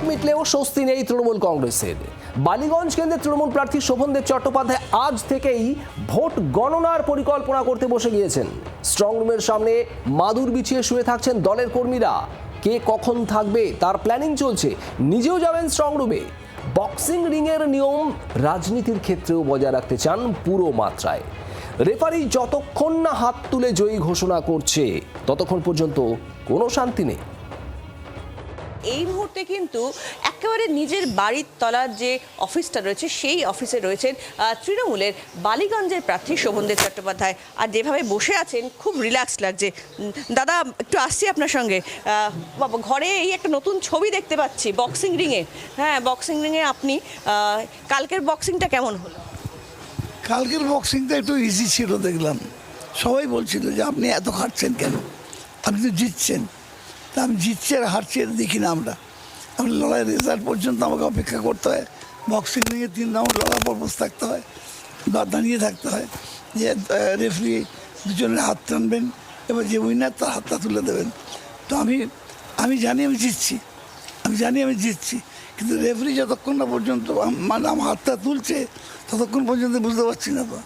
মিটলেও স্বস্তি নেই তৃণমূল কংগ্রেসের। বালিগঞ্জ কেন্দ্রের তৃণমূল প্রার্থী শোভনদেব চট্টোপাধ্যায় আজ থেকেই ভোট গণনার পরিকল্পনা করতে বসে গিয়েছেন। স্ট্রং রুমের সামনে মাদুর বিছিয়ে শুয়ে থাকছেন দলের কর্মীরা। কে কখন থাকবে তার প্ল্যানিং চলছে। নিজেও যাবেন স্ট্রং রুমে। বক্সিং রিংয়ের নিয়ম রাজনীতির ক্ষেত্রেও বজায় রাখতে চান পুরো মাত্রায়। রেফারি যতক্ষণ না হাত তুলে জয়ী ঘোষণা করছে ততক্ষণ পর্যন্ত কোনো শান্তি নেই। এই মুহূর্তে কিন্তু একেবারে নিজের বাড়ির তলার যে অফিসটা রয়েছে সেই অফিসে রয়েছেন তৃণমূলের বালিগঞ্জের প্রার্থী শোভনদেব চট্টোপাধ্যায়। আর যেভাবে বসে আছেন খুব রিল্যাক্সড লাগছে। দাদা, একটু আসছি আপনার সঙ্গে। ঘরে এই একটা নতুন ছবি দেখতে পাচ্ছি বক্সিং রিংয়ে। হ্যাঁ, বক্সিং রিংয়ে আপনি কালকের বক্সিংটা কেমন হলো? কালকের বক্সিংটা একটু ইজি ছিল দেখলাম। সবাই বলছিল যে আপনি এত হারছেন কেন, আপনি তো জিতছেন। তা আমি জিতছি আর হারছি এটা দেখি না। আমরা লড়াইয়ের রেজাল্ট পর্যন্ত আমাকে অপেক্ষা করতে হয়। বক্সিং রিংয়ে 3 রাউন্ড লড়ার পর বসে থাকতে হয় বা দাঁড়িয়ে থাকতে হয়। যে রেফারি দুজনের হাত টানবেন, এবার যে উইনার তার হাতটা তুলে দেবেন। তো আমি জানি আমি জিতছি, কিন্তু রেফারি যতক্ষণ না পর্যন্ত মানে আমার হাতটা তুলছে ততক্ষণ পর্যন্ত বুঝতে পারছি না। তো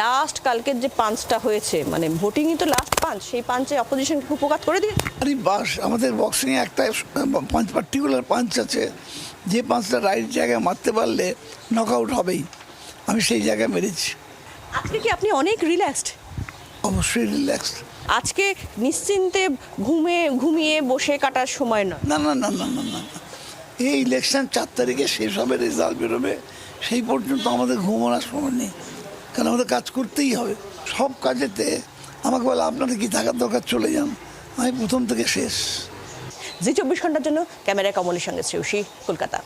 লাস্ট কালকের যে পাঞ্চটা হয়েছে, মানে ভোটিংই তো লাস্ট পাঞ্চ, সেই পাঞ্চে অপোজিশনকে উপকার করে দিয়ে। আরে বাস, আমাদের বক্সিংয়ে একটা পাঁচ পার্টিকুলার পাঞ্চ আছে, যে পাঁচটা রাইট জায়গায় মারতে পারলে নক আউট হবেই। আমি সেই জায়গায় মেরেছি। আজকে কি আপনি অনেক রিল্যাক্সড? অবশ্যই রিল্যাক্সড। আজকে নিশ্চিন্তে ঘুমিয়ে বসে কাটার সময় নয়। না না না না না না, এই ইলেকশন 4 তারিখে শেষ হবে, রেজাল্ট বেরোবে, সেই পর্যন্ত আমাদের ঘুমানোর সময় নেই। কারণ আমাদের কাজ করতেই হবে। সব কাজেতে আমাকে বলে আপনাদের কি থাকার দরকার, চলে যান। আমি প্রথম থেকে শেষ। জি 24 ঘন্টার জন্য ক্যামেরায় কমলের সঙ্গে শ্রেয়সী, কলকাতা।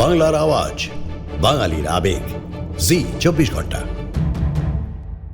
বাংলার আওয়াজ, বাঙালির আবেগ, জি 24 ঘন্টা।